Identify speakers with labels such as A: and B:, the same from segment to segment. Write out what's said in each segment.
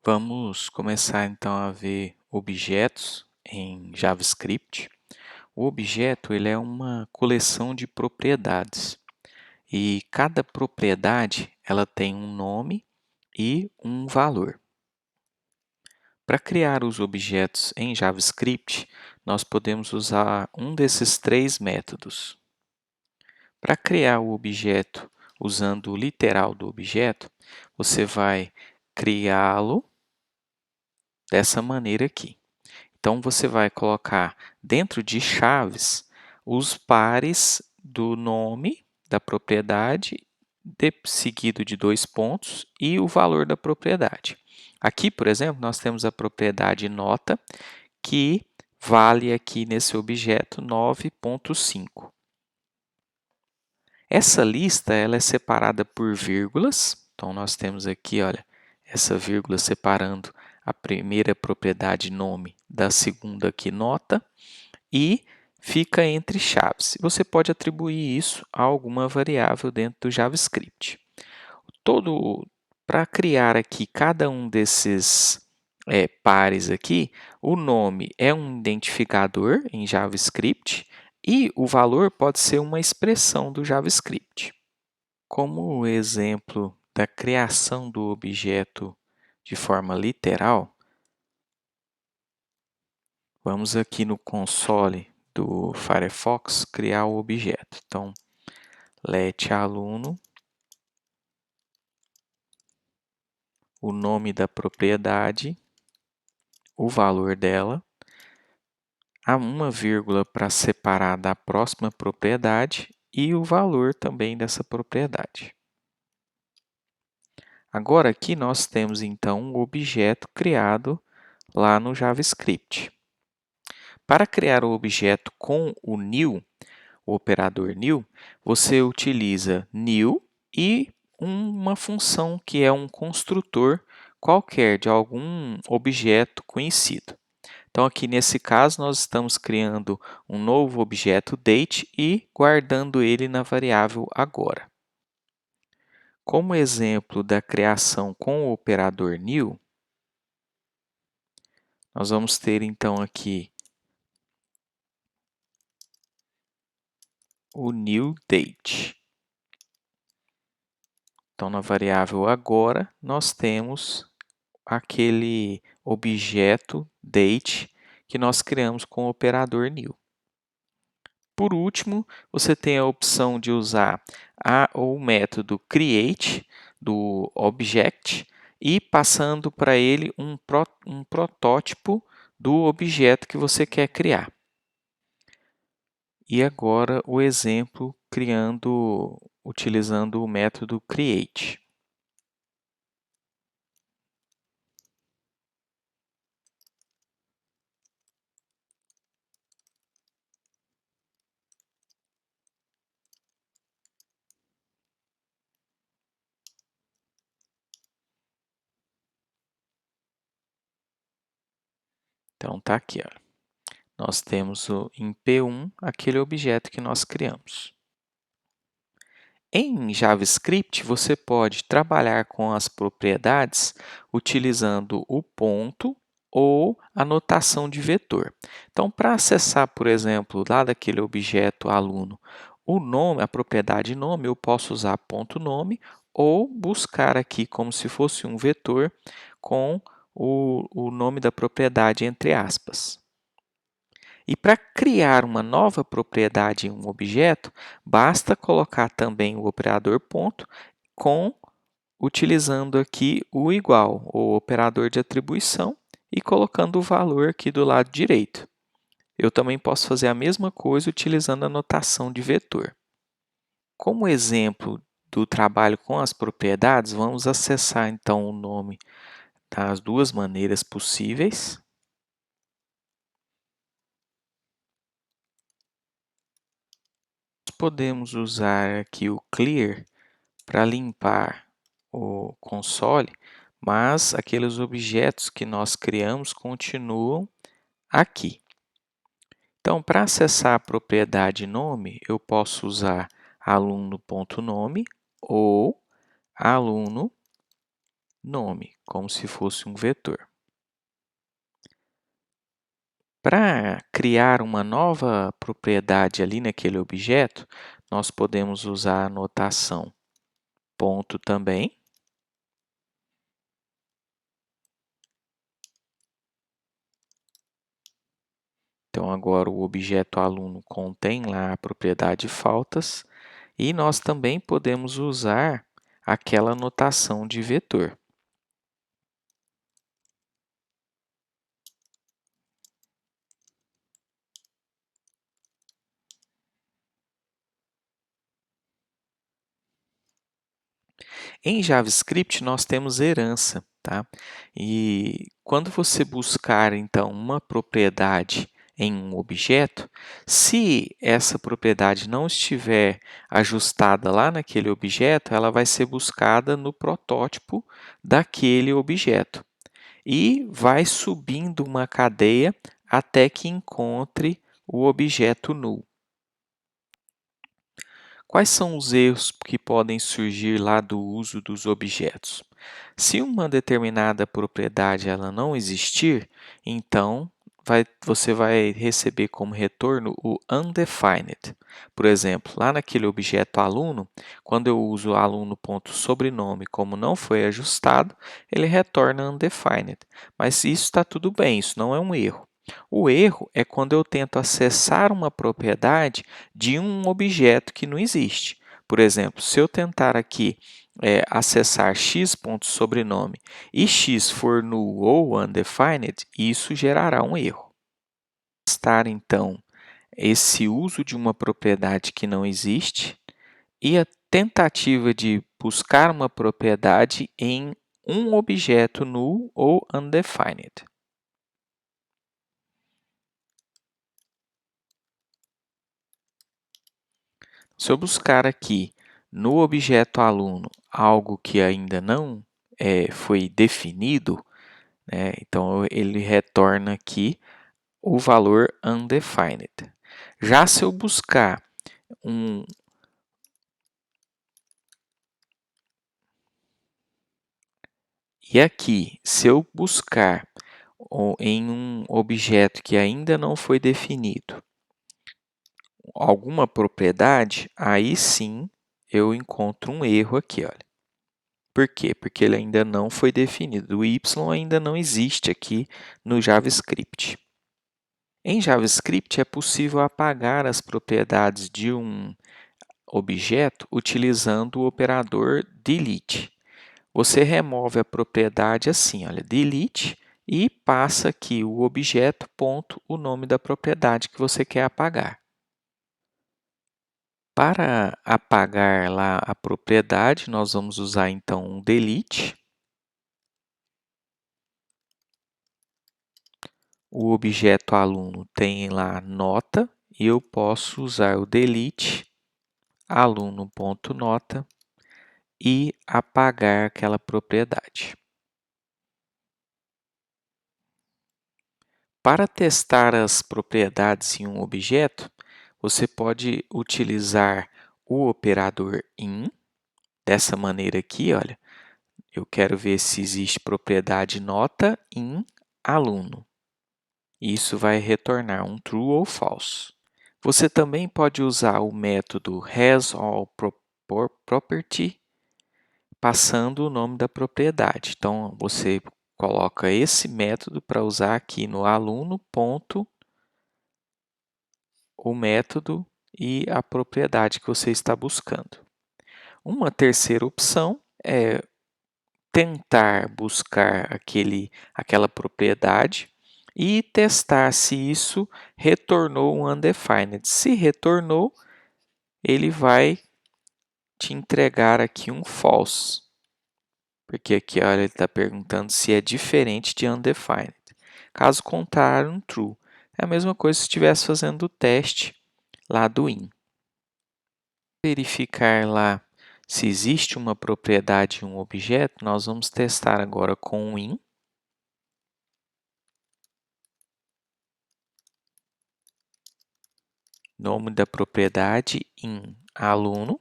A: Vamos começar então a ver objetos em JavaScript. O objeto ele é uma coleção de propriedades e cada propriedade ela tem um nome e um valor. Para criar os objetos em JavaScript, nós podemos usar um desses três métodos. Para criar o objeto usando o literal do objeto, você vai criá-lo dessa maneira aqui. Então, você vai colocar dentro de chaves os pares do nome da propriedade, seguido de 2 pontos, e o valor da propriedade. Aqui, por exemplo, nós temos a propriedade nota, que vale aqui nesse objeto 9,5. Essa lista ela é separada por vírgulas. Então, nós temos aqui, olha, essa vírgula separando a primeira propriedade nome da segunda aqui nota e fica entre chaves. Você pode atribuir isso a alguma variável dentro do JavaScript. Para criar aqui cada um desses pares aqui, o nome é um identificador em JavaScript e o valor pode ser uma expressão do JavaScript. Como exemplo da criação do objeto de forma literal, vamos aqui no console do Firefox criar o objeto. Então, let aluno, o nome da propriedade, o valor dela, há uma vírgula para separar da próxima propriedade e o valor também dessa propriedade. Agora aqui nós temos então um objeto criado lá no JavaScript. Para criar o objeto com o new, o operador new, você utiliza new e uma função que é um construtor qualquer de algum objeto conhecido. Então, aqui nesse caso, nós estamos criando um novo objeto date e guardando ele na variável agora. Como exemplo da criação com o operador new, nós vamos ter então aqui o new date. Então, na variável agora, nós temos aquele objeto date que nós criamos com o operador new. Por último, você tem a opção de usar o método create do object e passando para ele um protótipo do objeto que você quer criar. E agora o exemplo utilizando o método create. Então, está aqui, ó. Nós temos em P1 aquele objeto que nós criamos. Em JavaScript, você pode trabalhar com as propriedades utilizando o ponto ou a notação de vetor. Então, para acessar, por exemplo, lá daquele objeto aluno, o nome, a propriedade nome, eu posso usar ponto nome ou buscar aqui como se fosse um vetor com o nome da propriedade entre aspas. E para criar uma nova propriedade em um objeto, basta colocar também o operador ponto utilizando aqui o igual, o operador de atribuição, e colocando o valor aqui do lado direito. Eu também posso fazer a mesma coisa utilizando a notação de vetor. Como exemplo do trabalho com as propriedades, vamos acessar então o nome das duas maneiras possíveis. Podemos usar aqui o clear para limpar o console, mas aqueles objetos que nós criamos continuam aqui. Então, para acessar a propriedade nome, eu posso usar aluno.nome ou aluno nome. como se fosse um vetor. Para criar uma nova propriedade ali naquele objeto, nós podemos usar a notação ponto também. Então, agora o objeto aluno contém lá a propriedade faltas e nós também podemos usar aquela notação de vetor. Em JavaScript, nós temos herança, tá? E quando você buscar, então, uma propriedade em um objeto, se essa propriedade não estiver ajustada lá naquele objeto, ela vai ser buscada no protótipo daquele objeto e vai subindo uma cadeia até que encontre o objeto null. Quais são os erros que podem surgir lá do uso dos objetos? Se uma determinada propriedade ela não existir, então você vai receber como retorno o undefined. Por exemplo, lá naquele objeto aluno, quando eu uso aluno.sobrenome como não foi ajustado, ele retorna undefined. Mas isso está tudo bem, isso não é um erro. O erro é quando eu tento acessar uma propriedade de um objeto que não existe. Por exemplo, se eu tentar aqui acessar x.sobrenome e x for null ou undefined, isso gerará um erro. Testar, então, esse uso de uma propriedade que não existe e a tentativa de buscar uma propriedade em um objeto null ou undefined. Se eu buscar aqui no objeto aluno algo que ainda não foi definido, né, então ele retorna aqui o valor undefined. Já se eu buscar e aqui, se eu buscar em um objeto que ainda não foi definido alguma propriedade, aí sim eu encontro um erro aqui, olha. Por quê? Porque ele ainda não foi definido. O y ainda não existe aqui no JavaScript. Em JavaScript é possível apagar as propriedades de um objeto utilizando o operador delete. Você remove a propriedade assim, olha, delete, e passa aqui o objeto, ponto, o nome da propriedade que você quer apagar. Para apagar lá a propriedade, nós vamos usar então um delete. O objeto aluno tem lá nota e eu posso usar o delete aluno.nota e apagar aquela propriedade. Para testar as propriedades em um objeto, você pode utilizar o operador in, dessa maneira aqui, olha. Eu quero ver se existe propriedade nota in aluno. Isso vai retornar um true ou false. Você também pode usar o método hasAllProperty, passando o nome da propriedade. Então, você coloca esse método para usar aqui no aluno, ponto, o método e a propriedade que você está buscando. Uma terceira opção é tentar buscar aquela propriedade e testar se isso retornou um undefined. Se retornou, ele vai te entregar aqui um false, porque aqui olha, ele está perguntando se é diferente de undefined. Caso contrário, um true. É a mesma coisa se estivesse fazendo o teste lá do in. Verificar lá se existe uma propriedade em um objeto, nós vamos testar agora com o in. Nome da propriedade in aluno.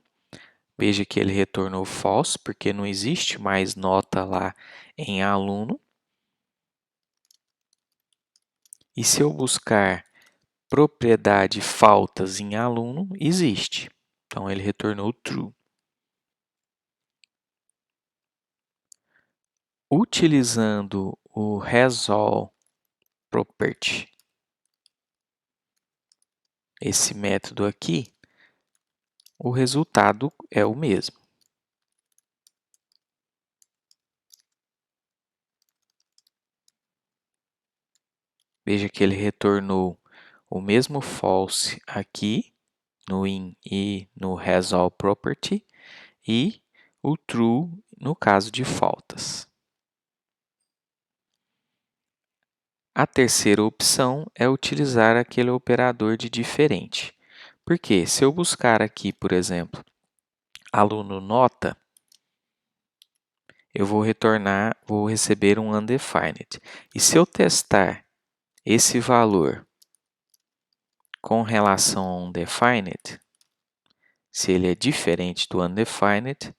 A: Veja que ele retornou false, porque não existe mais nota lá em aluno. E se eu buscar propriedade faltas em aluno, existe. Então, ele retornou true. Utilizando o resolve property, esse método aqui, o resultado é o mesmo. Veja que ele retornou o mesmo false aqui, no in e no resolve property, e o true no caso de faltas. A terceira opção é utilizar aquele operador de diferente. Porque se eu buscar aqui, por exemplo, aluno nota, eu vou receber um undefined. E se eu testar esse valor com relação ao undefined, se ele é diferente do undefined,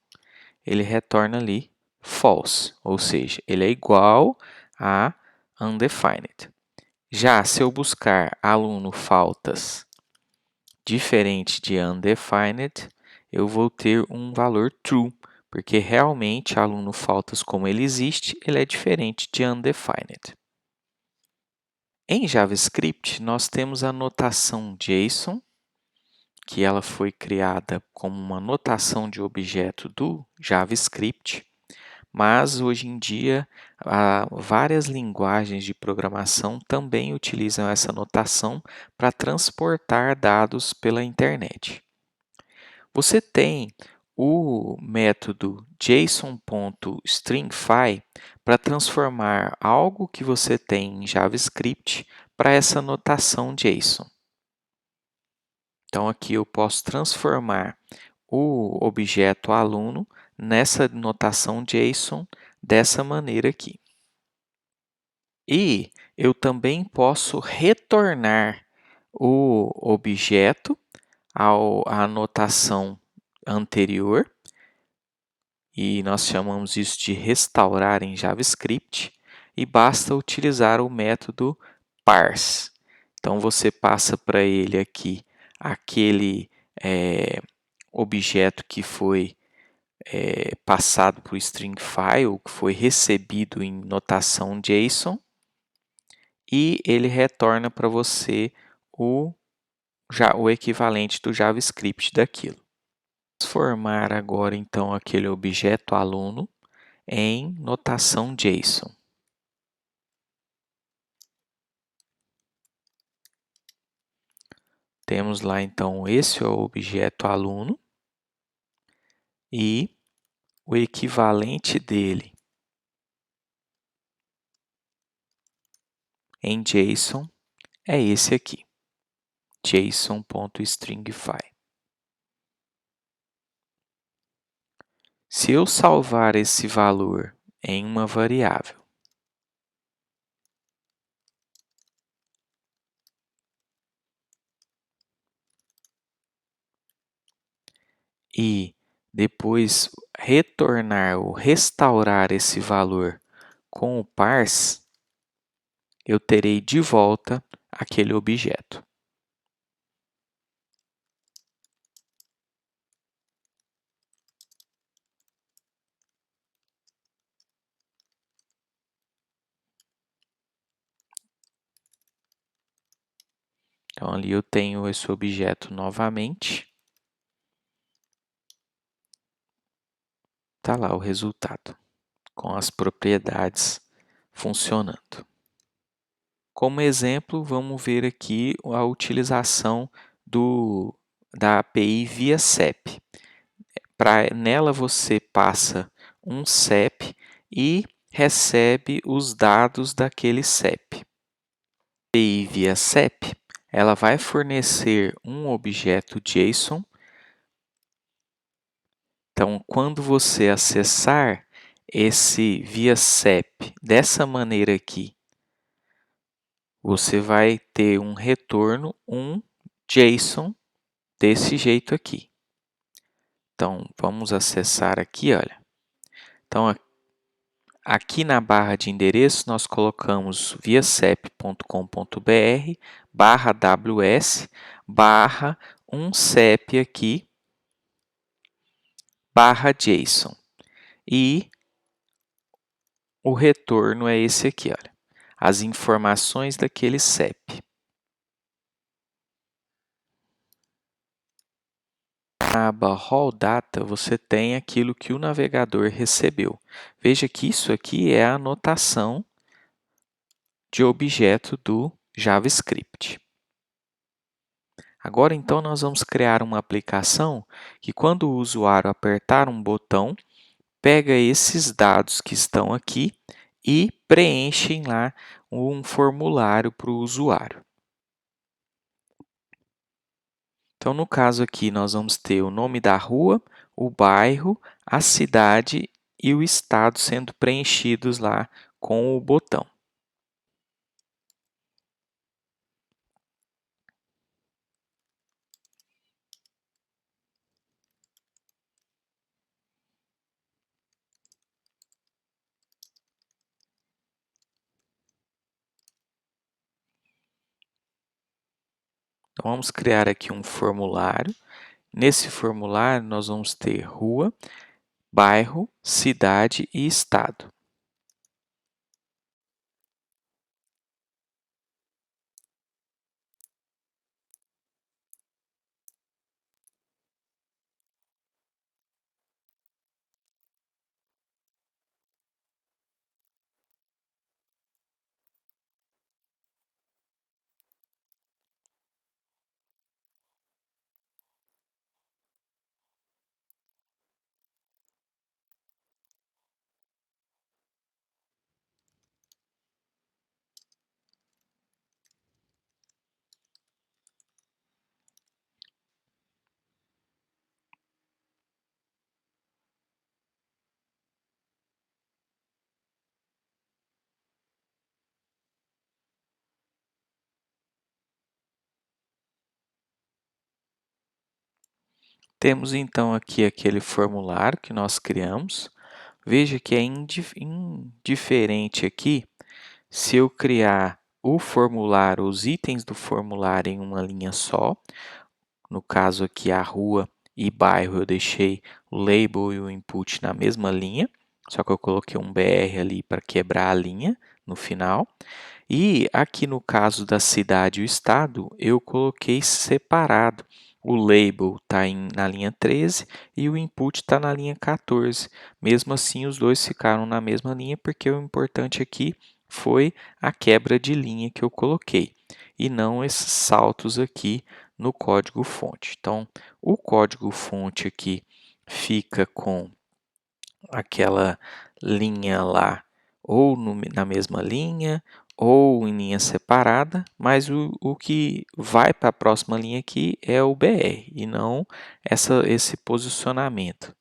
A: ele retorna ali false, ou seja, ele é igual a undefined. Já se eu buscar aluno faltas diferente de undefined, eu vou ter um valor true, porque realmente aluno faltas como ele existe, ele é diferente de undefined. Em JavaScript, nós temos a notação JSON, que ela foi criada como uma notação de objeto do JavaScript, mas hoje em dia várias linguagens de programação também utilizam essa notação para transportar dados pela internet. Você tem o método json.stringify para transformar algo que você tem em JavaScript para essa notação JSON. Então, aqui eu posso transformar o objeto aluno nessa notação JSON dessa maneira aqui. E eu também posso retornar o objeto à notação anterior, e nós chamamos isso de restaurar em JavaScript, e basta utilizar o método parse. Então, você passa para ele aqui aquele objeto que foi passado para o string file, que foi recebido em notação JSON, e ele retorna para você o equivalente do JavaScript daquilo. Transformar agora, então, aquele objeto aluno em notação JSON. Temos lá, então, esse é o objeto aluno e o equivalente dele em JSON é esse aqui, json.stringify. Se eu salvar esse valor em uma variável e depois retornar ou restaurar esse valor com o parse, eu terei de volta aquele objeto. Então, ali eu tenho esse objeto novamente. Está lá o resultado, com as propriedades funcionando. Como exemplo, vamos ver aqui a utilização da API via CEP. Nela você passa um CEP e recebe os dados daquele CEP. A API via CEP, ela vai fornecer um objeto JSON. Então, quando você acessar esse via CEP dessa maneira aqui, você vai ter um retorno, um JSON desse jeito aqui. Então, vamos acessar aqui, olha. Então, aqui na barra de endereço, nós colocamos viacep.com.br /ws um CEP aqui /JSON. E o retorno é esse aqui, olha. As informações daquele CEP. Na aba Raw Data, você tem aquilo que o navegador recebeu. Veja que isso aqui é a anotação de objeto do JavaScript. Agora, então, nós vamos criar uma aplicação que, quando o usuário apertar um botão, pega esses dados que estão aqui e preenchem lá um formulário para o usuário. Então, no caso aqui, nós vamos ter o nome da rua, o bairro, a cidade e o estado sendo preenchidos lá com o botão. Então, vamos criar aqui um formulário. Nesse formulário, nós vamos ter rua, bairro, cidade e estado. Temos então aqui aquele formulário que nós criamos. Veja que é indiferente aqui se eu criar o formulário, os itens do formulário em uma linha só. No caso aqui, a rua e bairro, eu deixei o label e o input na mesma linha, só que eu coloquei um BR ali para quebrar a linha no final. E aqui no caso da cidade e o estado, eu coloquei separado. O label está na linha 13 e o input está na linha 14. Mesmo assim, os dois ficaram na mesma linha, porque o importante aqui foi a quebra de linha que eu coloquei, e não esses saltos aqui no código-fonte. Então, o código-fonte aqui fica com aquela linha lá, ou na mesma linha, ou em linha separada, mas o que vai para a próxima linha aqui é o BR, e não esse posicionamento.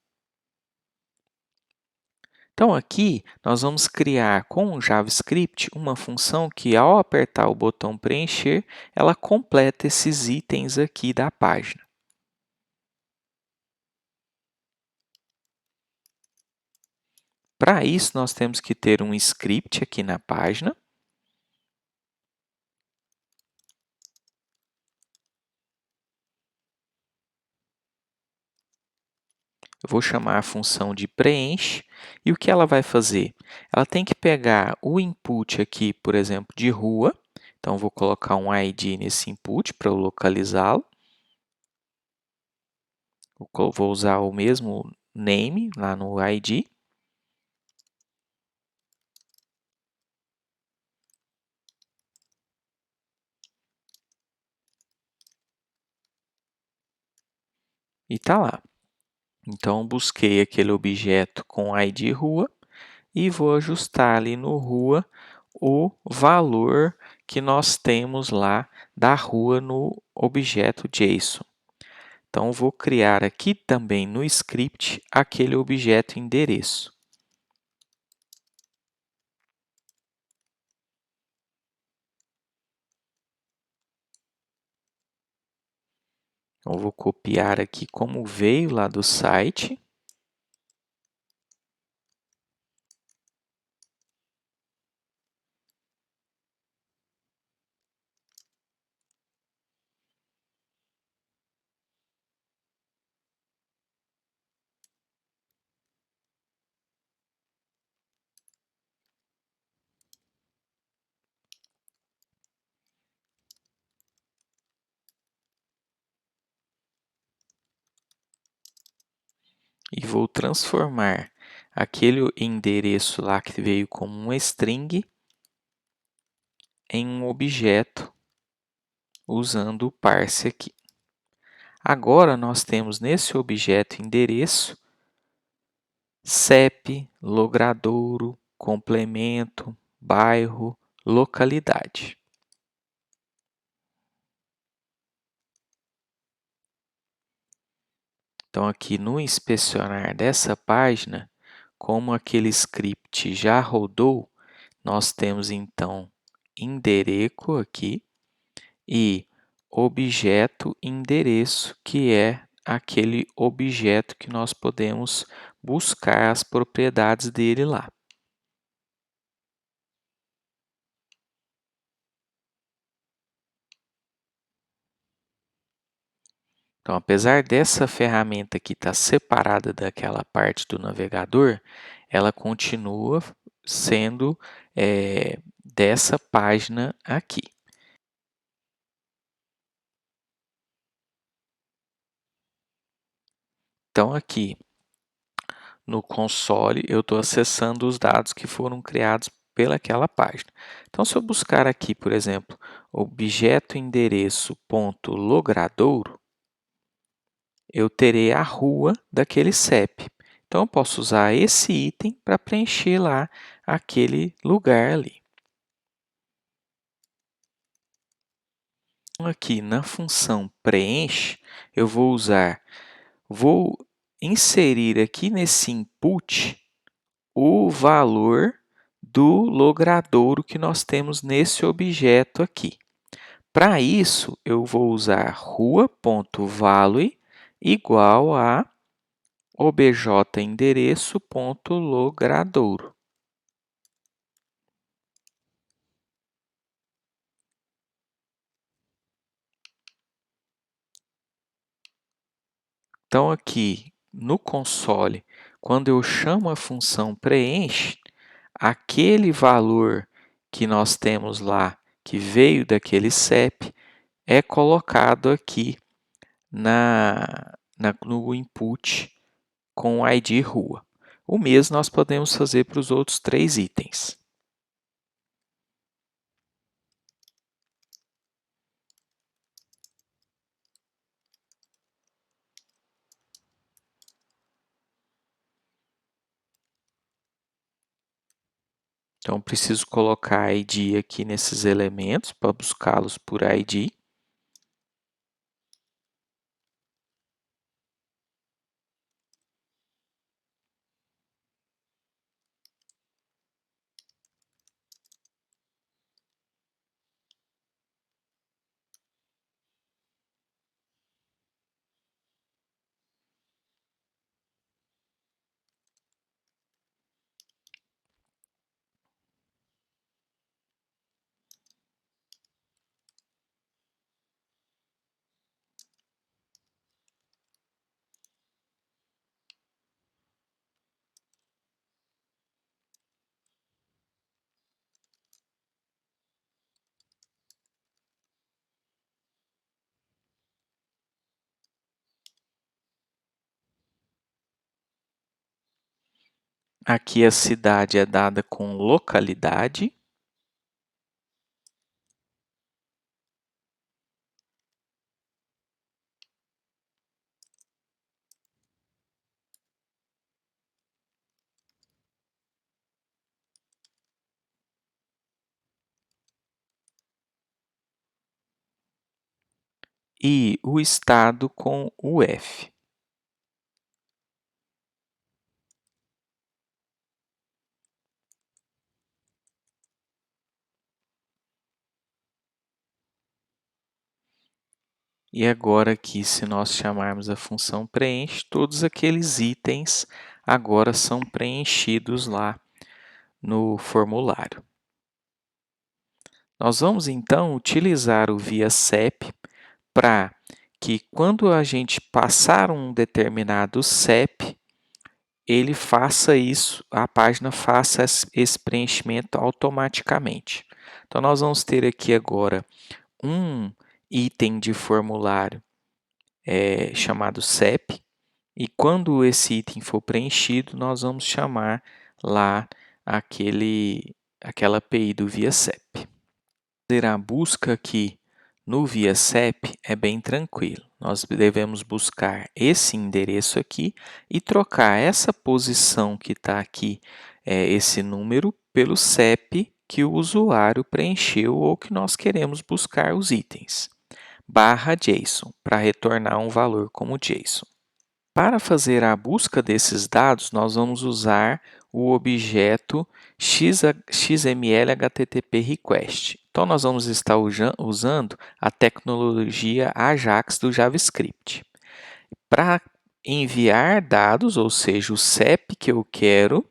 A: Então, aqui nós vamos criar com o JavaScript uma função que, ao apertar o botão preencher, ela completa esses itens aqui da página. Para isso, nós temos que ter um script aqui na página. Eu vou chamar a função de preenche, e o que ela vai fazer? Ela tem que pegar o input aqui, por exemplo, de rua. Então, vou colocar um ID nesse input para eu localizá-lo. Vou usar o mesmo name lá no ID. E está lá. Então, busquei aquele objeto com ID rua e vou ajustar ali no rua o valor que nós temos lá da rua no objeto JSON. Então, vou criar aqui também no script aquele objeto endereço. Então, eu vou copiar aqui como veio lá do site. E vou transformar aquele endereço lá que veio como uma string em um objeto usando o parse aqui. Agora nós temos nesse objeto endereço CEP, logradouro, complemento, bairro, localidade. Então aqui no inspecionar dessa página, como aquele script já rodou, nós temos então endereço aqui e objeto endereço, que é aquele objeto que nós podemos buscar as propriedades dele lá. Então, apesar dessa ferramenta aqui estar separada daquela parte do navegador, ela continua sendo dessa página aqui. Então, aqui no console, eu estou acessando os dados que foram criados pelaquela página. Então, se eu buscar aqui, por exemplo, objeto endereço.logradouro, eu terei a rua daquele CEP. Então, eu posso usar esse item para preencher lá aquele lugar ali. Aqui na função preenche, eu vou inserir aqui nesse input o valor do logradouro que nós temos nesse objeto aqui. Para isso, eu vou usar rua.value igual a obj-endereço.logradouro. Então, aqui no console, quando eu chamo a função preenche, aquele valor que nós temos lá, que veio daquele CEP, é colocado aqui no input com o ID rua. O mesmo nós podemos fazer para os outros 3 itens. Então, preciso colocar ID aqui nesses elementos para buscá-los por ID. Aqui a cidade é dada com localidade. E o estado com o F. E agora aqui, se nós chamarmos a função preenche, todos aqueles itens agora são preenchidos lá no formulário. Nós vamos então utilizar o ViaCep para que quando a gente passar um determinado CEP, ele faça isso, a página faça esse preenchimento automaticamente. Então, nós vamos ter aqui agora um item de formulário chamado CEP, e quando esse item for preenchido, nós vamos chamar lá aquela API do ViaCep. Fazer a busca aqui no ViaCep é bem tranquilo. Nós devemos buscar esse endereço aqui e trocar essa posição que está aqui, esse número, pelo CEP que o usuário preencheu ou que nós queremos buscar os itens. /JSON, para retornar um valor como JSON. Para fazer a busca desses dados, nós vamos usar o objeto XML HTTP Request. Então, nós vamos estar usando a tecnologia AJAX do JavaScript. Para enviar dados, ou seja, o CEP que eu quero,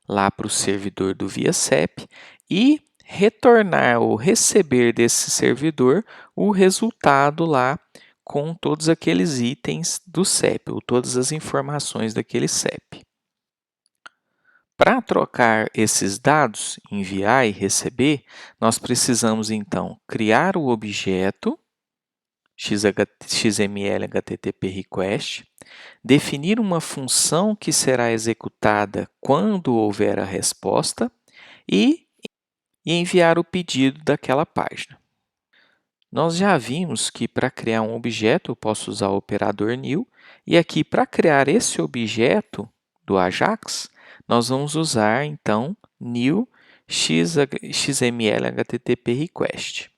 A: lá para o servidor do ViaCep, e retornar ou receber desse servidor o resultado lá com todos aqueles itens do CEP, ou todas as informações daquele CEP. Para trocar esses dados, enviar e receber, nós precisamos então criar o objeto XML HTTP Request, definir uma função que será executada quando houver a resposta e enviar o pedido daquela página. Nós já vimos que para criar um objeto eu posso usar o operador new, e aqui para criar esse objeto do Ajax, nós vamos usar então new XML HTTP request.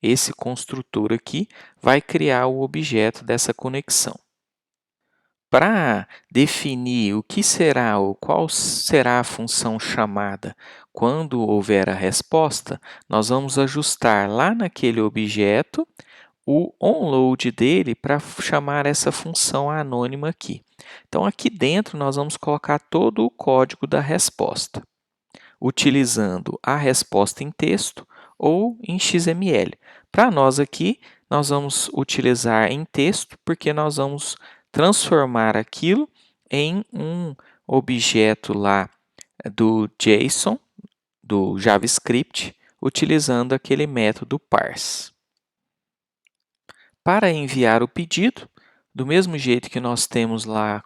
A: Esse construtor aqui vai criar o objeto dessa conexão. Para definir o que será ou qual será a função chamada quando houver a resposta, nós vamos ajustar lá naquele objeto o onload dele para chamar essa função anônima aqui. Então, aqui dentro, nós vamos colocar todo o código da resposta, utilizando a resposta em texto ou em XML. Para nós aqui, nós vamos utilizar em texto, porque nós vamos transformar aquilo em um objeto lá do JSON, do JavaScript, utilizando aquele método parse. Para enviar o pedido, do mesmo jeito que nós temos lá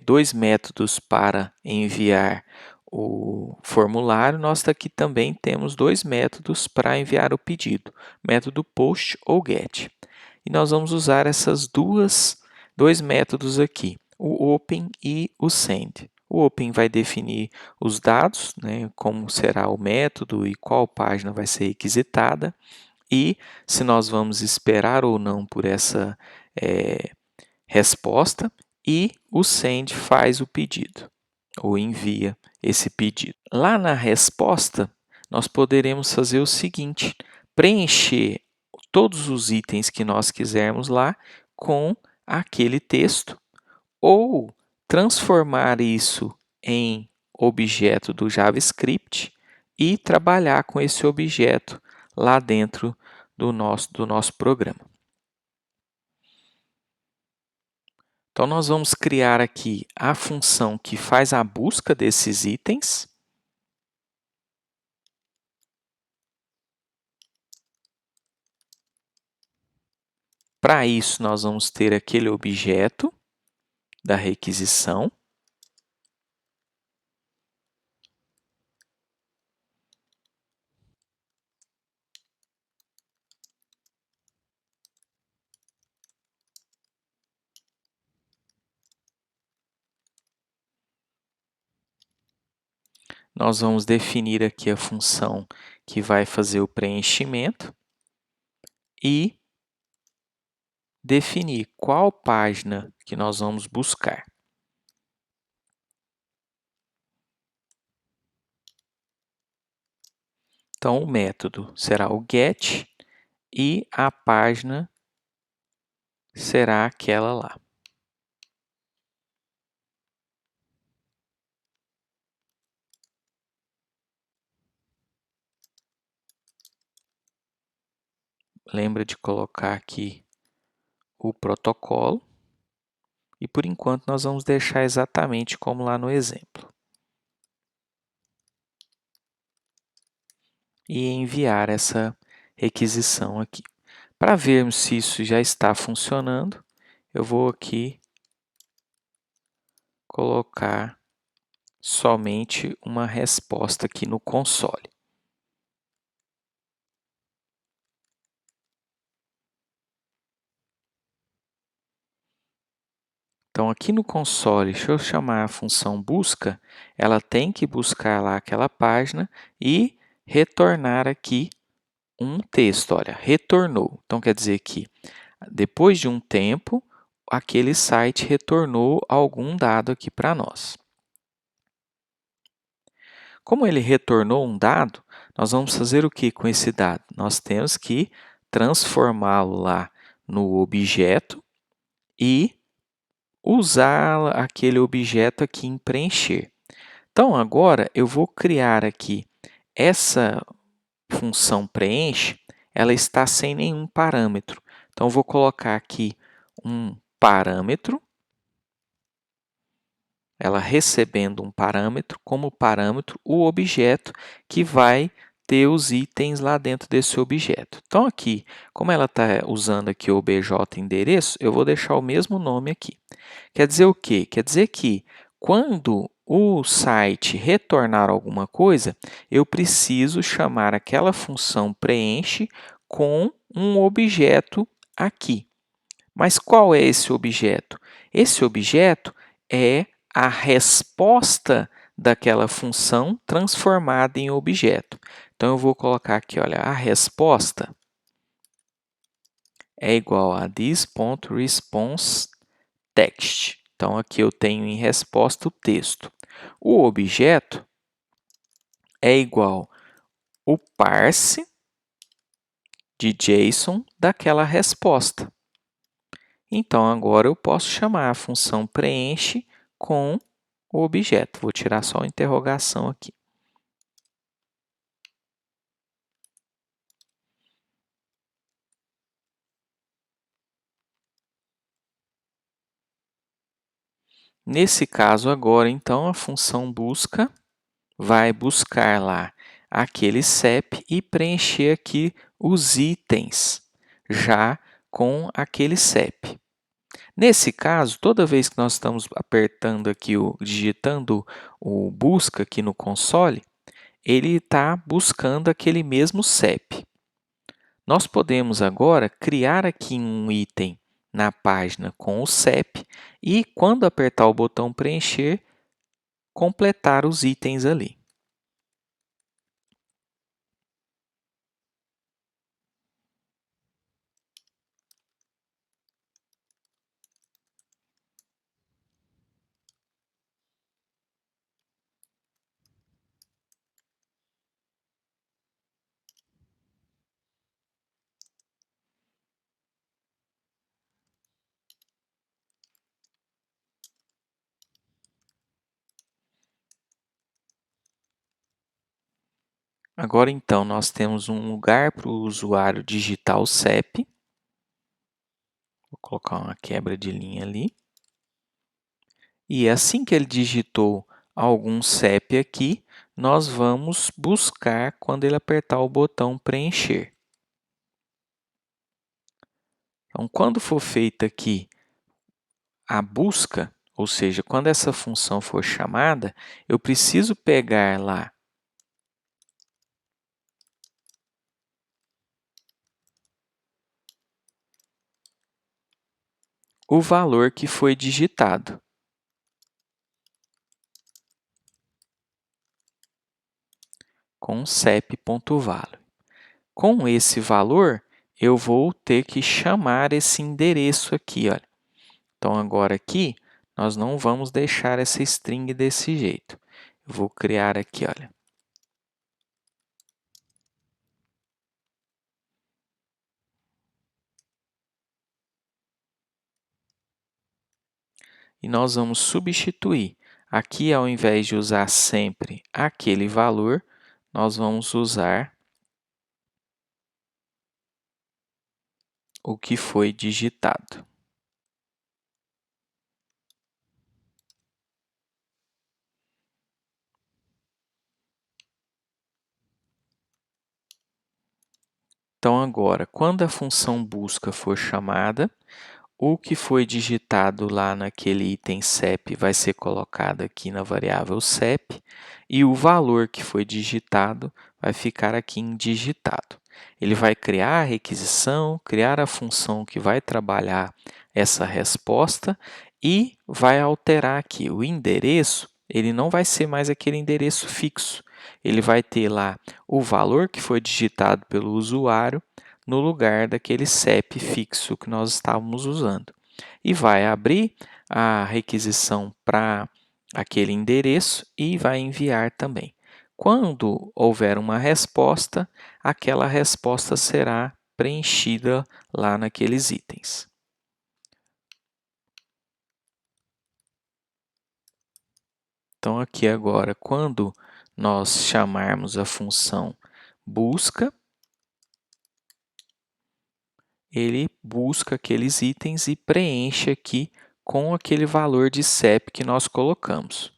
A: dois métodos para enviar o formulário, nós aqui também temos dois métodos para enviar o pedido, método post ou get. E nós vamos usar esses dois métodos aqui, o open e o send. O open vai definir os dados, né, como será o método e qual página vai ser requisitada, e se nós vamos esperar ou não por essa resposta, e o send faz o pedido, ou envia esse pedido. Lá na resposta, nós poderemos fazer o seguinte, preencher todos os itens que nós quisermos lá com aquele texto, ou transformar isso em objeto do JavaScript e trabalhar com esse objeto lá dentro do nosso programa. Então, nós vamos criar aqui a função que faz a busca desses itens. Para isso, nós vamos ter aquele objeto da requisição. Nós vamos definir aqui a função que vai fazer o preenchimento e definir qual página que nós vamos buscar. Então, o método será o get e a página será aquela lá. Lembra de colocar aqui o protocolo e por enquanto nós vamos deixar exatamente como lá no exemplo. E enviar essa requisição aqui. Para vermos se isso já está funcionando, eu vou aqui colocar somente uma resposta aqui no console. Então, aqui no console, se eu chamar a função busca, ela tem que buscar lá aquela página e retornar aqui um texto. Olha, retornou. Então, quer dizer que depois de um tempo, aquele site retornou algum dado aqui para nós. Como ele retornou um dado, nós vamos fazer o que com esse dado? Nós temos que transformá-lo lá no objeto e usar aquele objeto aqui em preencher. Então, agora eu vou criar aqui essa função preenche, ela está sem nenhum parâmetro. Então, eu vou colocar aqui um parâmetro, ela recebendo um parâmetro, como parâmetro o objeto que vai ter os itens lá dentro desse objeto. Então, aqui, como ela está usando aqui o obj endereço, eu vou deixar o mesmo nome aqui. Quer dizer o quê? Quer dizer que quando o site retornar alguma coisa, eu preciso chamar aquela função preenche com um objeto aqui. Mas qual é esse objeto? Esse objeto é a resposta daquela função transformada em objeto. Então, eu vou colocar aqui, olha, a resposta é igual a this.responseText. Então, aqui eu tenho em resposta o texto. O objeto é igual o parse de JSON daquela resposta. Então, agora eu posso chamar a função preenche com o objeto. Vou tirar só a interrogação aqui. Nesse caso agora, então, a função busca vai buscar lá aquele CEP e preencher aqui os itens já com aquele CEP. Nesse caso, toda vez que nós estamos apertando aqui, digitando o busca aqui no console, ele está buscando aquele mesmo CEP. Nós podemos agora criar aqui um item na página com o CEP e, quando apertar o botão preencher, completar os itens ali. Agora, então, nós temos um lugar para o usuário digitar o CEP. Vou colocar uma quebra de linha ali. E assim que ele digitou algum CEP aqui, nós vamos buscar quando ele apertar o botão preencher. Então, quando for feita aqui a busca, ou seja, quando essa função for chamada, eu preciso pegar lá o valor que foi digitado. Com cep.value. Com esse valor, eu vou ter que chamar esse endereço aqui, olha. Então, agora aqui, nós não vamos deixar essa string desse jeito. Eu vou criar aqui, olha. e nós vamos substituir. Aqui, ao invés de usar sempre aquele valor, nós vamos usar o que foi digitado. Então, agora, quando a função busca for chamada, o que foi digitado lá naquele item CEP vai ser colocado aqui na variável CEP e o valor que foi digitado vai ficar aqui em digitado. Ele vai criar a requisição, criar a função que vai trabalhar essa resposta e vai alterar aqui o endereço. Ele não vai ser mais aquele endereço fixo. Ele vai ter lá o valor que foi digitado pelo usuário no lugar daquele CEP fixo que nós estávamos usando. E vai abrir a requisição para aquele endereço e vai enviar também. Quando houver uma resposta, aquela resposta será preenchida lá naqueles itens. Então, aqui agora, quando nós chamarmos a função busca, ele busca aqueles itens e preenche aqui com aquele valor de CEP que nós colocamos.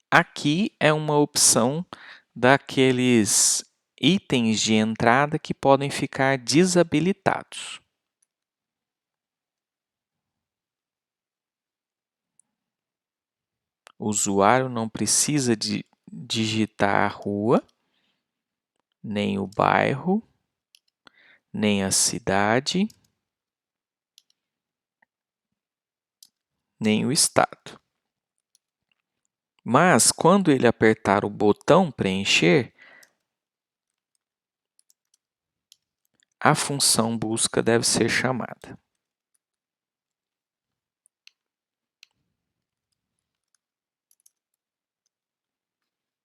A: Aqui é uma opção daqueles itens de entrada que podem ficar desabilitados. O usuário não precisa digitar a rua, nem o bairro, nem a cidade, nem o estado. Mas, quando ele apertar o botão preencher, a função busca deve ser chamada.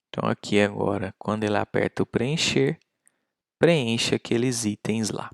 A: Então, aqui agora, quando ele aperta o preencher, preenche aqueles itens lá.